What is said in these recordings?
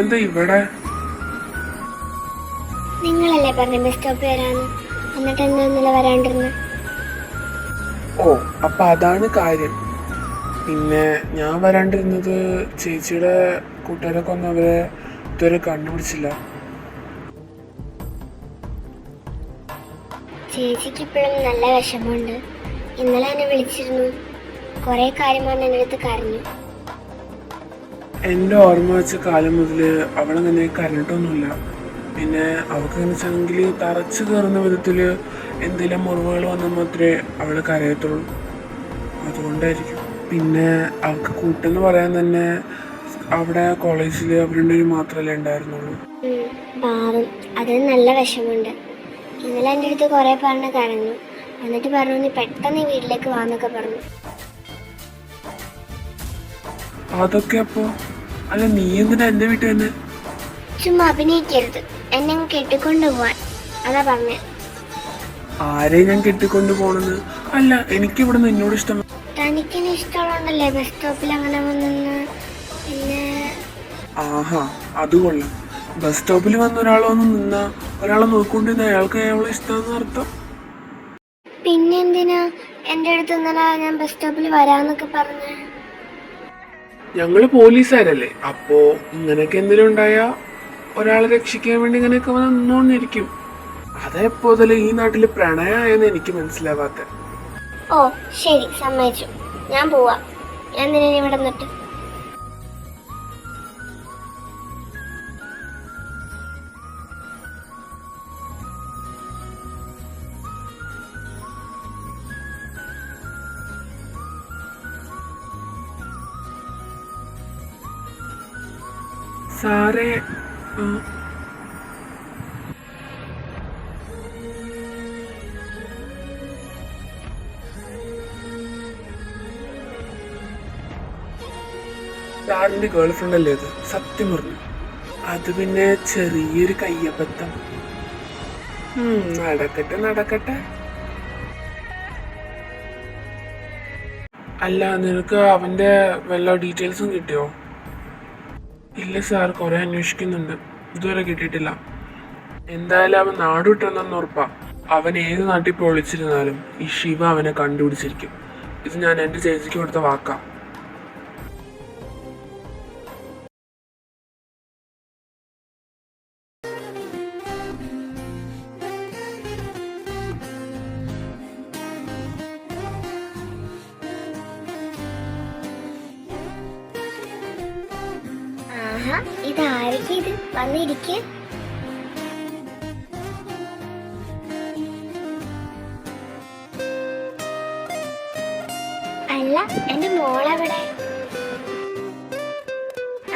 എന്താ ഇവിടെ? നിങ്ങളല്ലേ പറഞ്ഞ ബസ് സ്റ്റോപ്പ് വരാന്ന്, എന്നിട്ട് എന്താ ഇന്നലെ വരാണ്ടിരുന്ന? ഓ, അപ്പൊ അതാണ് കാര്യം. പിന്നെ ഞാൻ വരാണ്ടിരുന്നത് ചേച്ചിയുടെ കൂട്ടുകാരൊക്കെ ഒന്നും അവരെ ഇതുവരെ കണ്ടുപിടിച്ചില്ല. ചേച്ചിക്ക് ഇപ്പോഴും നല്ല വിഷമമുണ്ട്. ഇന്നലെ എന്നെ വിളിച്ചിരുന്നു, കുറെ കാര്യം പറഞ്ഞ് എൻ്റെ അടുത്ത് കരഞ്ഞു. എൻ്റെ ഓർമ്മ വെച്ച കാലം മുതൽ അവളങ്ങനെ കരഞ്ഞിട്ടൊന്നുമില്ല. പിന്നെ അവൾക്കെന്ന് വെച്ചാണെങ്കിൽ തറച്ചു കയറുന്ന വിധത്തിൽ എന്തെങ്കിലും മുറിവുകൾ വന്നാൽ മാത്രമേ അവൾ കരയത്തുള്ളൂ. അതുകൊണ്ടായിരിക്കും. പിന്നെ അവൾക്ക് കൂട്ടെന്ന് പറയാൻ തന്നെ അവിടെ കോളേജിൽ അവരുടെ മാത്രമല്ലേ ഉണ്ടായിരുന്നുള്ളൂ. പാവം, അതിന് നല്ല വിഷമമുണ്ട്. ഇന്നലെ എൻ്റെ അടുത്ത് കുറെ പറഞ്ഞ് കരഞ്ഞു. എന്നിട്ട് പറഞ്ഞു നീ പെട്ടെന്ന് വീട്ടിലേക്ക് വാന്നൊക്കെ പറഞ്ഞു. അതൊക്കെ അപ്പോ അല്ല, നീ എന്തിനാ എൻ്റെ വീട്ടിൽ തന്നെ? ചുമ്മാ അഭിനയിക്കരുത്, എന്നെ കെട്ടിക്കൊണ്ടു പോവാൻ, അതാ പറഞ്ഞേ. ആരെയും ഞാൻ കെട്ടിക്കൊണ്ടു പോണെന്ന് അല്ല, എനിക്കിവിടെ നിന്നോട് ഇഷ്ടം. തനിക്കെന്നെ ഇഷ്ടമുള്ളതുകൊണ്ടല്ലേ ബസ് സ്റ്റോപ്പിൽ അങ്ങനെ വന്നെന്ന്. പിന്നെ ആഹാ, അത് കൊള്ളാം. ബസ് സ്റ്റോപ്പിൽ വന്ന ഒരാൾ വന്ന് നിന്നാ ഒരാളെ നോക്കൊണ്ടിരുന്ന അയാൾക്ക് അയാളെ ഇഷ്ടമെന്ന് അർത്ഥം. പിന്നെ എന്തിനാ എൻ്റെ അടുത്ത് ഇന്നലെ ഞാൻ ബസ് സ്റ്റോപ്പിൽ വരാന്നൊക്കെ പറഞ്ഞേ? ഞങ്ങള് പോലീസുകാരല്ലേ, അപ്പോ ഇങ്ങനെയൊക്കെ എന്തെങ്കിലും ഉണ്ടായാ ഒരാളെ രക്ഷിക്കാൻ വേണ്ടി ഇങ്ങനെയൊക്കെ വന്ന് നിന്നോണ്ടിരിക്കും. അതെപ്പോ മുതൽ ഈ നാട്ടില് പ്രണയമായെന്ന് എനിക്ക് മനസ്സിലാവാത്ത. ഓ ശരി, സമ്മതിച്ചു, ഞാൻ പോവാ. ഞാൻ നിന്നെ ഇവിടെ നിന്നിട്ട്. സാറേ, സാറിന്റെ ഗേൾ ഫ്രണ്ട് അല്ലേ അത്? സത്യം പറഞ്ഞു. അത് പിന്നെ ചെറിയൊരു കയ്യബദ്ധം. നടക്കട്ടെ നടക്കട്ടെ. അല്ല, നിനക്ക് അവന്റെ വല്ല ഡീറ്റെയിൽസും കിട്ടിയോ? ഇല്ല സാർ, കുറെ അന്വേഷിക്കുന്നുണ്ട്, ഇതുവരെ കിട്ടിയിട്ടില്ല. എന്തായാലും അവൻ നാട് വിട്ടെന്ന് ഉറപ്പാ. അവൻ ഏത് നാട്ടിൽ ഇപ്പോൾ ഒളിച്ചിരുന്നാലും ഈ ശിവ അവനെ കണ്ടുപിടിച്ചിരിക്കും. ഇത് ഞാൻ എൻ്റെ ചേച്ചിക്ക് കൊടുത്ത വാക്കാ. ആഹാ, ഇതാരൊക്കെ ഇത് വന്നിരിക്ക? അല്ല, എന്റെ മോളെവിടെ?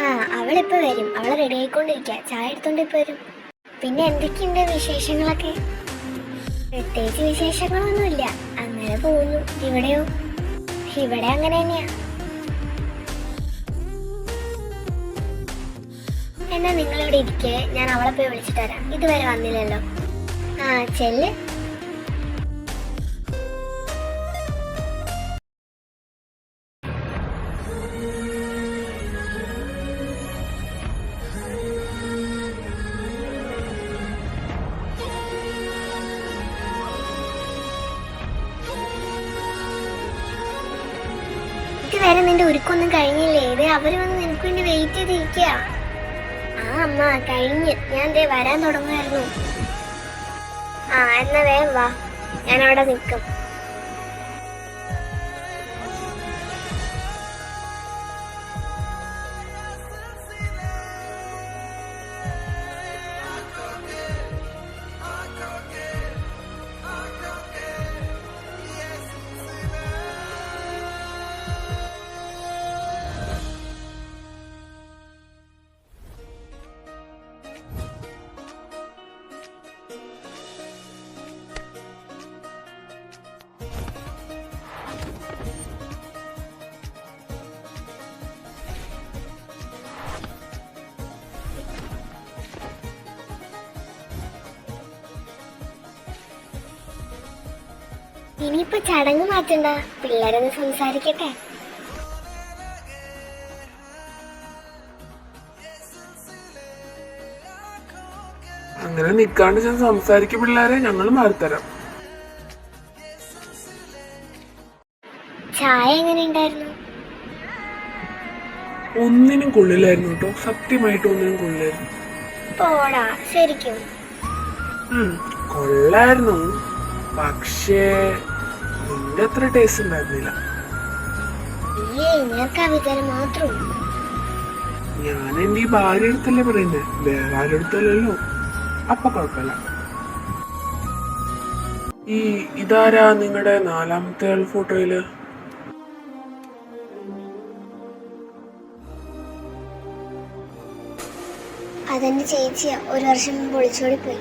ആ, അവളിപ്പോ വരും. അവള് റെഡി ആയിക്കൊണ്ടിരിക്കുക, ചായ എടുത്തോണ്ട് ഇപ്പൊ വരും. പിന്നെ എന്തൊക്കെയുണ്ട് വിശേഷങ്ങളൊക്കെ? പ്രത്യേകിച്ച് വിശേഷങ്ങളൊന്നുമില്ല, അങ്ങനെ പോകുന്നു. ഇവിടെയോ? ഇവിടെ അങ്ങനെ തന്നെയാ. എന്നാ നിങ്ങളിവിടെ ഇരിക്കേ, ഞാൻ അവളെ പോയി വിളിച്ചിട്ട് വരാം. ഇതുവരെ വന്നില്ലല്ലോ. ആ ചെല്ല്. ഇതുവരെ നിന്റെ ഒരുക്കൊന്നും കഴിഞ്ഞില്ലേ? ഇത് അവര് വന്ന് നിനക്ക് വേണ്ടി വെയിറ്റ് ചെയ്തിരിക്കുക. ആ അമ്മ, കഴിഞ്ഞ്. ഞാൻ ദേ വരാൻ തുടങ്ങുമായിരുന്നു. ആ എന്നാ വേഗം വാ, ഞാൻ അവിടെ നിൽക്കും. ഇനിയിപ്പോ ചടങ്ങ് മാറ്റണ്ട, പിള്ളേരൊന്ന് സംസാരിക്കട്ടെ. അങ്ങനെ നിക്കാണ്ട് ഞാൻ സംസാരിക്കും പിള്ളേരെ, ഞങ്ങൾ മാറിത്തരാം. ചായ എങ്ങനെ ഉണ്ടായിരുന്നു? ഒന്നിനും കൊള്ളില്ലായിരുന്നു കേട്ടോ, സത്യമായിട്ട് ഒന്നിനും കൊള്ളില്ലായിരുന്നു. പോടാ, ശരിക്കും കൊള്ളായിരുന്നു, പക്ഷേ നിന്റെ അത്ര ടേസ്റ്റ് ഉണ്ടായിരുന്നില്ല. ഞാൻ കവിതന മാത്രം. ഞാൻ എന്റെ ഈ ഭാര്യ അടുത്തല്ലേ പറയുന്നത്, വേറെ ആരുടെ അടുത്തല്ലല്ലോ. അപ്പൊ കുഴപ്പമില്ല. ഇതാരാ നിങ്ങളുടെ 4ാമത്തെ ആൾ ഫോട്ടോയില്? അതെന്റെ ചേച്ചിയാ, 1 വർഷം മുമ്പ് ഒളിച്ചോടി പോയി.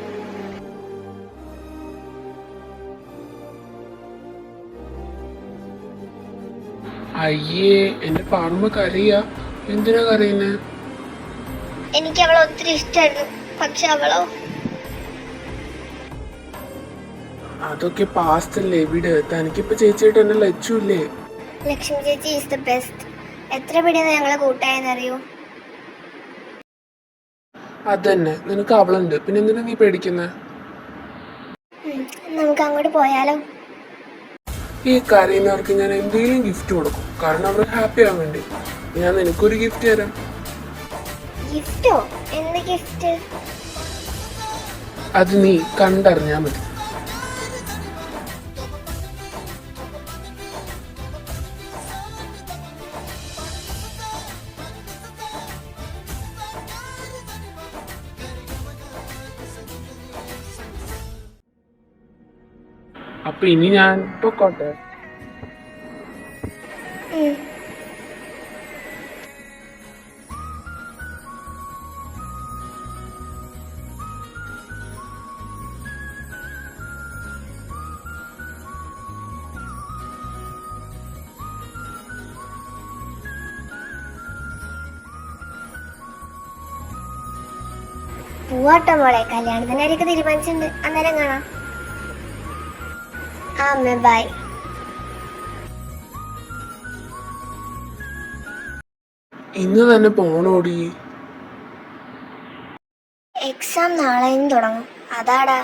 അയ്യേ, എന്റെ പാറുമ്പോ കരയാ. എന്തിനാ കരയുന്നേ? എനിക്ക് അവളെ ഒത്തിരി ഇഷ്ടമായിരുന്നു, പക്ഷെ അവളോ? അതൊക്കെ പാസ്റ്റ് അല്ലേ, വിട്. തനിക്കിപ്പോ ചേച്ചിയായിട്ട് എന്നെ ലച്ചുല്ലേ. ലക്ഷ്മി ചേച്ചി ഈസ് ദ ബെസ്റ്റ്. എത്ര പിടിയെന്ന് ഞങ്ങളെ കൂട്ടായെന്നറിയോ? അതന്നെ, നിനക്ക് അവളുണ്ട്, പിന്നെ എന്തിനാ നീ പേടിക്കുന്നേ? നമുക്ക് അങ്ങോട്ട് പോയാലോ? ഈ കരയുന്നവർക്ക് ഞാൻ എന്തെങ്കിലും ഗിഫ്റ്റ് കൊടുക്കും, കാരണം അവർ ഹാപ്പി ആവാൻ വേണ്ടി. ഞാൻ നിനക്കൊരു ഗിഫ്റ്റ് തരാം. ഗിഫ്റ്റോ? എന്ത് ഗിഫ്റ്റ്? അത് നീ കണ്ടറിഞ്ഞാ മതി. അപ്പൊ ഇനി ഞാൻ പൊക്കോട്ടെ? പൂവാട്ടോ മോളെ, കല്യാണത്തിന്റെ കാര്യമൊക്കെ തീരുമാനിച്ചിട്ടുണ്ട്. അന്നേരം കാണാം. അമ്മ ബൈ. ഇന്ന് തന്നെ പോണോടി. എക്സാം നാളെയും തുടങ്ങും, അതാടാ.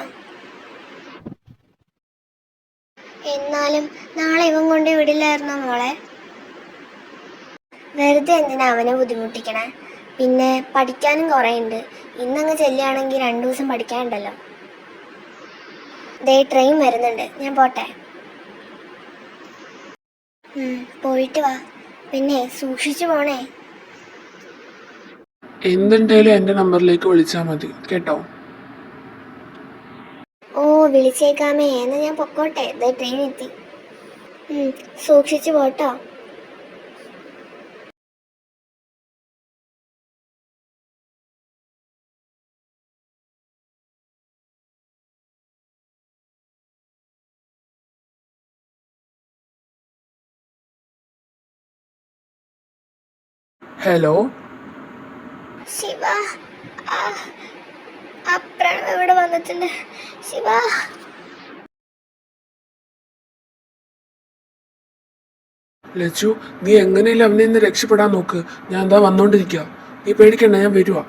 എന്നാലും നാളെ ഇവൻ കൊണ്ട് വിടില്ലായിരുന്നോ മോളെ? വെറുതെ എന്തിനാ അവനെ ബുദ്ധിമുട്ടിക്കണേ? പിന്നെ പഠിക്കാനും കുറേ ഉണ്ട്. ഇന്നങ്ങ് ചെല്ലുകയാണെങ്കിൽ 2 ദിവസം പഠിക്കാനുണ്ടല്ലോ. ദേ ട്രെയിൻ വരുന്നുണ്ട്, ഞാൻ പോട്ടെ. പോയിട്ട് വാ, പിന്നെ സൂക്ഷിച്ചു പോണേ. എന്തുണ്ടായാലും എന്റെ നമ്പറിലേക്ക് വിളിച്ചാൽ മതി കേട്ടോ. ഓ, വിളിച്ചേക്കാമേ. എന്നാ ഞാൻ പൊക്കോട്ടെ, ദേ ട്രെയിൻ എത്തി. സൂക്ഷിച്ചു പോട്ടോ. ഹലോ ശിവ, ആ പ്രണവ് ഇവിടെ വന്നിട്ടുണ്ട്. ശിവ, ലച്ചു, നീ എങ്ങനെയല്ല അവനെ ഇന്ന് രക്ഷപ്പെടാൻ നോക്ക്. ഞാൻ എന്താ വന്നോണ്ടിരിക്കുക. നീ പേടിക്കണ്ട, ഞാൻ വരുവാ.